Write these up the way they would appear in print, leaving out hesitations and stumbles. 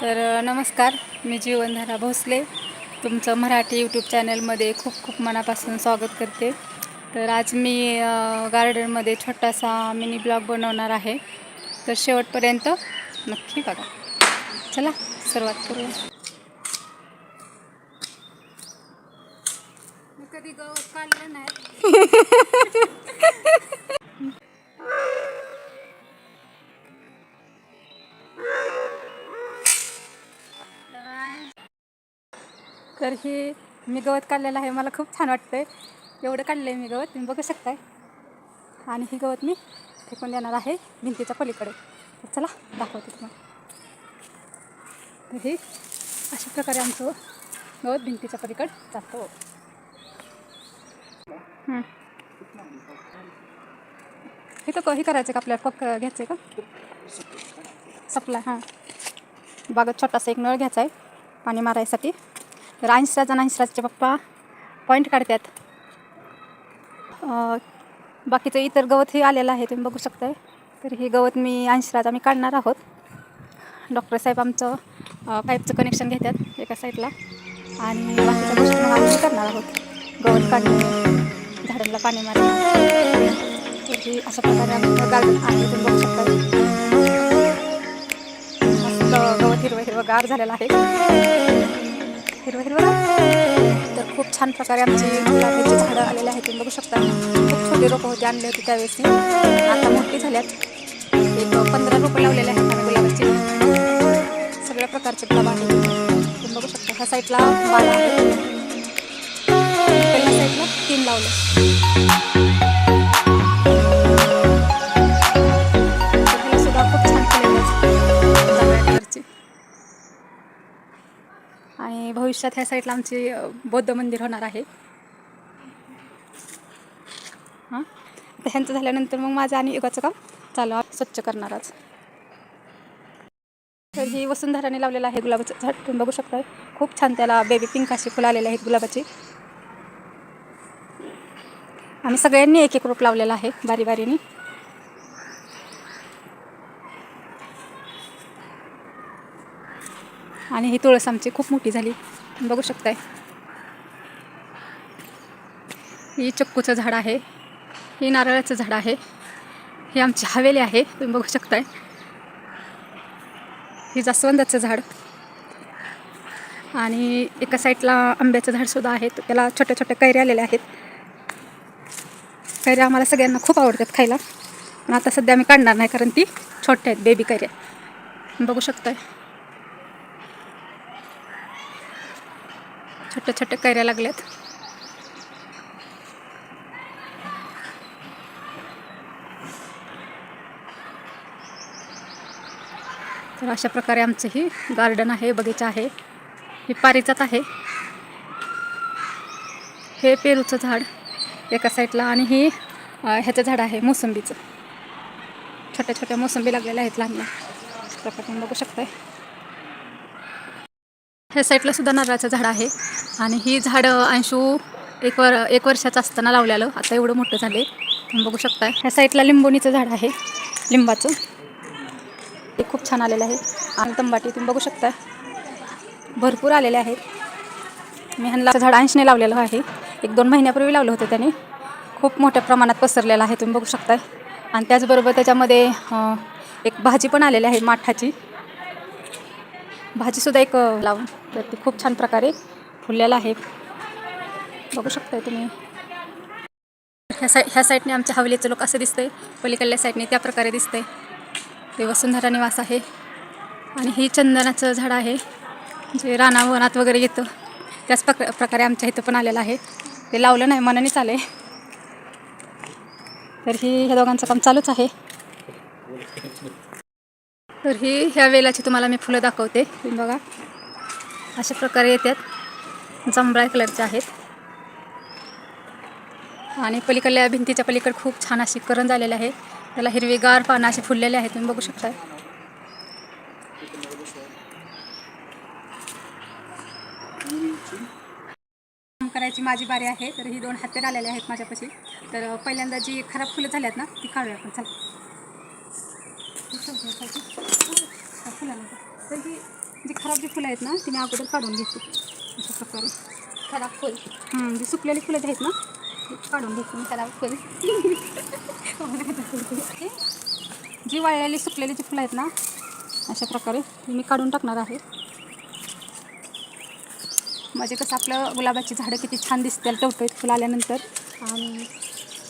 नमस्कार, मी जीवनधारा भोसले तुमचं मराठी यूट्यूब चॅनलमध्ये खूप खूप मनापासून स्वागत करते. तर आज मी गार्डनमध्ये छोटासा मिनी ब्लॉग बनवणार आहे. तर शेवटपर्यंत नक्की बघा. चला सुरुवात करूया. मी कधी गवत काढलं नाही. तर ही मी गवत काढलेलं आहे. मला खूप छान वाटतंय. एवढं काढलं आहे मी गवत, तुम्ही बघू शकताय. आणि ही गवत मी फेकून देणार आहे भिंतीच्या पलीकडे. तर चला दाखवते तुम्हाला. तर हे अशा प्रकारे आमचं गवत भिंतीच्या पलीकडे जातो. हे तर हे करायचं का आपल्याला पक्क घ्यायचं आहे का सप्लाय? हां, बागत छोटासा एक नळ घ्यायचा आहे पाणी मारायसाठी. तर अंशराज आणि अंशराजचे पप्पा पॉईंट काढतात. बाकीचं इतर गवत हे आलेलं आहे, तुम्ही बघू शकताय. तर हे गवत मी अंशराज आम्ही काढणार आहोत. डॉक्टर साहेब आमचं पाईपचं कनेक्शन घेतात एका साईडला आणि बाकीच्या गोष्टी मग आम्ही करणार आहोत. गवत काढणं, झाडांना पाणी मारणं. तर ही अशा प्रकारे आमचं गार्डन आहे, तुम्ही बघू शकता. मस्त गवत हिरवं हिरवं गार झालेलं आहे, हिरवं हिरवं. तर खूप छान प्रकारे आमची गुलाबाची झाडं आलेली आहेत, तुम्ही बघू शकता. खूप छोटे रोपं होते, आणले होते त्यावेळेस, आता मोठी झाल्यात. एक 15 रोपं लावलेले आहेत आम्ही गुलाबाची. सगळ्या प्रकारचे गुलाब आहेत, तुम्ही बघू शकता. ह्या साईडला 12 आहेत, पहिल्या साईडला 3 लावले. सुद्धा खूप छान फुले जांभळ्या कलरची. आणि भविष्यात ह्या साईडला आमची बौद्ध मंदिर होणार आहे. हां, तर ह्यांचं झाल्यानंतर मग माझं आणि युगाचं काम चालू आहे, स्वच्छ करणारच. तर ही वसुंधराने लावलेलं आहे गुलाबाचं झाड, तुम्ही बघू शकता. खूप छान त्याला बेबी पिंक अशी फुलं आलेली आहेत गुलाबाची. आम्ही सगळ्यांनी एक एक रोप लावलेला आहे बारी बारीने. आणि ही तुळस आमची खूप मोठी झाली, तुम्ही बघू शकताय. ही चक्कूचं झाड आहे, ही नारळाचं झाड आहे, ही आमची हवेली आहे, तुम्ही बघू शकताय. ही जास्वंदाचं झाड. आणि एका साईडला आंब्याचं झाडसुद्धा आहे, त्याला छोट्या छोट्या कैऱ्या आलेल्या आहेत. कैऱ्या आम्हाला सगळ्यांना खूप आवडतात खायला, पण आता सध्या आम्ही काढणार नाही कारण ती छोट्या आहेत, बेबी कैऱ्या, बघू शकताय. छोट्या छोट्या कैऱ्या लागल्यात. तर अशा प्रकारे आमचं ही गार्डन आहे, बगीचा आहे. ही पारिजात आहे, हे पेरूचं झाड एका साईडला. आणि ही ह्याचं झाड आहे मोसंबीचं. छोट्या छोट्या मोसंबी लागलेल्या आहेत लहान लहान प्रकारे, बघू शकताय. ह्या साईडला सुद्धा नारळाचं झाड आहे. आणि ही झाडं अंशू एक वर्षाचं असताना लावलेलं, आता एवढं मोठं झाले, तुम्ही बघू शकताय. ह्या साईडला लिंबोणीचं झाड आहे, लिंबाचं, ते खूप छान आलेलं आहे. आणि तंबाटी तुम्ही बघू शकता, भरपूर आलेले आहेत. मी ह्यांना झाड अंशने लावलेलं आहे, 1-2 महिन्यापूर्वी लावलं होतं त्याने. खूप मोठ्या प्रमाणात पसरलेलं आहे, तुम्ही बघू शकताय. आणि त्याचबरोबर त्याच्यामध्ये एक भाजी पण आलेली आहे, माठाची भाजीसुद्धा एक लावून. तर ती खूप छान प्रकारे फुललेलं आहे, बघू शकताय तुम्ही. ह्या साईडने आमच्या हवेलीचं लोक असं दिसतंय, पलीकडल्या साईडने त्या प्रकारे दिसतंय. ते वसुंधरा निवास आहे. आणि ही चंदनाचं झाड आहे, जे रानावनात वगैरे येतं, त्याच प्रकारे आमच्या इथं पण आलेलं आहे. ते लावलं नाही, मनानेच आले. तर ह्या दोघांचं काम चालूच आहे. तर ह्या वेलाची तुम्हाला मी फुलं दाखवते, तुम्ही बघा. अशा प्रकारे येतात, जांभळ्या कलरचे आहेत. आणि पलीकडल्या भिंतीच्या पलीकडे खूप छान अशी करंज आलेली आहे, त्याला हिरवीगार पानं अशी फुललेले आहेत, तुम्ही बघू शकता. करायची माझी बारी आहे. तर ही 2 हत्यार आलेले आहेत माझ्यापाशी. तर पहिल्यांदा जी खराब फुलं झाल्यात ना, ती काढूया आपण. चला, फुलाला तर ही जी खराब जी फुलं आहेत ना ती मी अगोदर काढून घेते अशा प्रकारे. खराब फुल जी सुकलेली फुलं जी आहेत ना ती काढून घेते मी. खराब फुल जी वाळलेली सुकलेली जी फुलं आहेत ना अशा प्रकारे ती मी काढून टाकणार आहे. म्हणजे कसं आपलं गुलाबाची झाडं किती छान दिसतील टवटवीत फुलं आल्यानंतर. आणि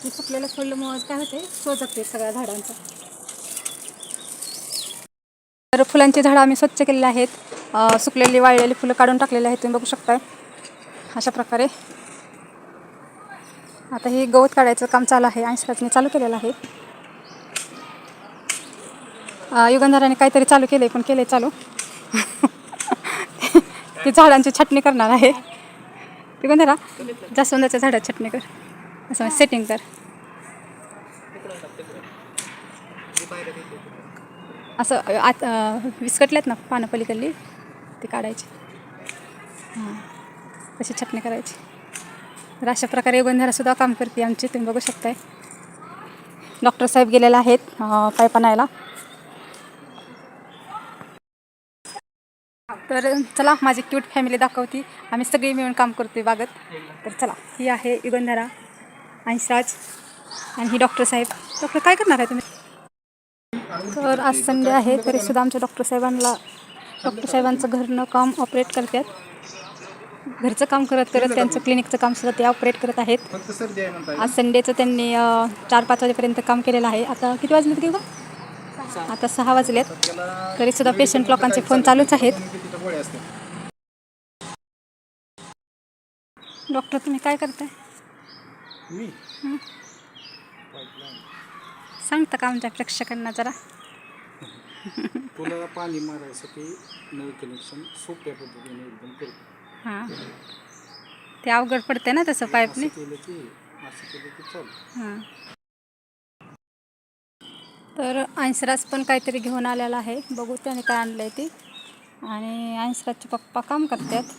ती सुकलेलं फुलमुळं काय होते सोजते सगळ्या झाडांचं. तर फुलांची झाडं आम्ही स्वच्छ केलेली आहेत. सुकलेली वाळलेली फुलं काढून टाकलेली आहेत तुम्ही बघू शकताय अशा प्रकारे. आता हे गवत काढायचं काम चालू आहे आणि सरांनी चालू केलेलं आहे. युगंधराने काहीतरी चालू केले पण केले चालू. ती झाडांची छटणी करणार आहे. युगंधरा जास्वंदाच्या झाडाची छटणी कर असं सेटिंग कर. असं आत विस्कटल्यात ना पानं पलीकडली ती काढायची. तशी छटणी करायची. तर अशा प्रकारे युगंधरासुद्धा काम करते आमची तुम्ही बघू शकताय. डॉक्टर साहेब गेलेले आहेत पाईप आणायला. तर चला माझी क्यूट फॅमिली दाखवती. आम्ही सगळी मिळून काम करतोय बागत. तर चला ही आहे युगंधरा, अंशराज आणि ही डॉक्टर साहेब. डॉक्टर काय करणार आहे तुम्ही? तर आज संडे आहे तरीसुद्धा आमच्या डॉक्टर साहेबांचं घरनं काम ऑपरेट करतात. घरचं काम करत करत त्यांचं क्लिनिकचं काम सुद्धा ते ऑपरेट करत आहेत. आज संडेचं त्यांनी 4-5 वाजेपर्यंत काम केलेलं आहे. आता किती वाजलेत की गं? आता 6 वाजलेत तरीसुद्धा पेशंट लोकांचे फोन चालूच आहेत. डॉक्टर तुम्ही काय करताय? सांगता का आमच्या प्रेक्षकांना जरा? तुला पाणी मारायसाठी नळ कनेक्शन सोप्या पद्धतीने एकदम करतो. हां ते अवघड पडते ना तसं पाईपने. केलं की चालू. हां तर अंशराज पण काहीतरी घेऊन आलेला आहे. बघू त्याने काय आणलं आहे ते. आणि अंशराजचे पप्पा काम करतात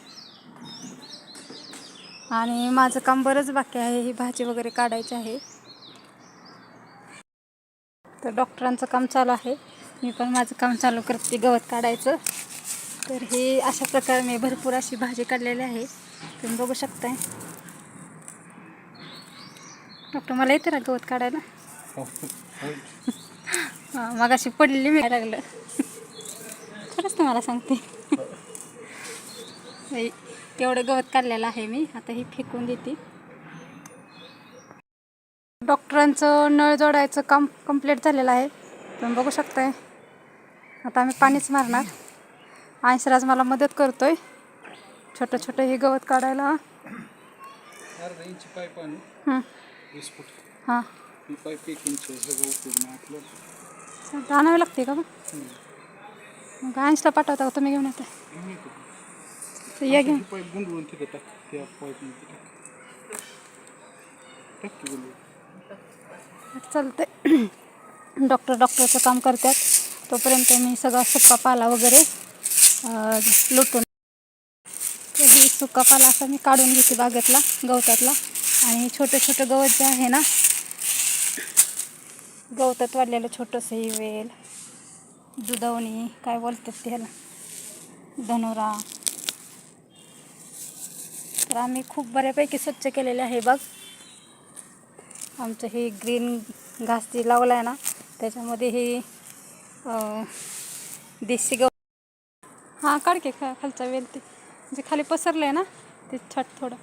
आणि माझं काम बरंच बाकी आहे. ही भाजी वगैरे काढायची आहे. तर डॉक्टरांचं काम चालू आहे. मी पण माझं काम चालू करते गवत काढायचं. तर हे अशा प्रकारे मी भरपूर अशी भाजी काढलेली आहे तुम्ही बघू शकताय. डॉक्टर मला येते ना गवत काढायला? मग अशी पडलेली मी लागलं. खरंच तुम्हाला सांगते. तेवढं गवत काढलेलं आहे मी. आता ही फेकून देते. डॉक्टरांचं नळ जोडायचं काम कंप्लीट झालेलं आहे तुम्ही बघू शकताय. आता आम्ही पाणीच मारणार. अंशराज मला मदत करतोय छोटं छोटं हे गवत काढायला. 1/2 इंच पाईप आणू 20 फूट. हां ही पाईप 1 इंच सगळं पूर्ण आपलं आणावी लागते का मग अंशला पाठवता का तुम्ही घेऊन येता? तर या घेऊन. पाईप गुंडळून तिथे टाक. त्या पाईपमध्ये टाक की गुंडळून. चालतंय. डॉक्टरचं काम करतात तोपर्यंत मी सगळा सुका पाला वगैरे लुटून. तर ही सुका पाला असा मी काढून घेते बागेतला गवतातला. आणि छोटं छोटं गवत जे आहे ना गवतात वाढलेलं छोटंसं ही वेल दुधवणी काय बोलतात त्याला धनुरा. तर आम्ही खूप बऱ्यापैकी स्वच्छ केलेले आहे बाग. आमचं हे ग्रीन घास जे लावला आहे ना त्याच्यामध्ये हे देशी गवत. हां काढ की खालचा वेल ते जे खाली पसरलं आहे ना ते छाट थोडं.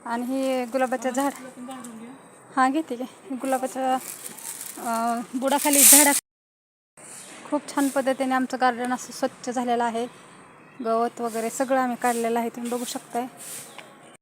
आणि हे गुलाबाचं झाड. हां घेते काय गुलाबाच्या बुडाखाली झाडा. खूप छान पद्धतीने आमचं गार्डन असं स्वच्छ झालेलं आहे. गवत वगैरे सगळं आम्ही काढलेलं आहे तुम्ही बघू शकताय.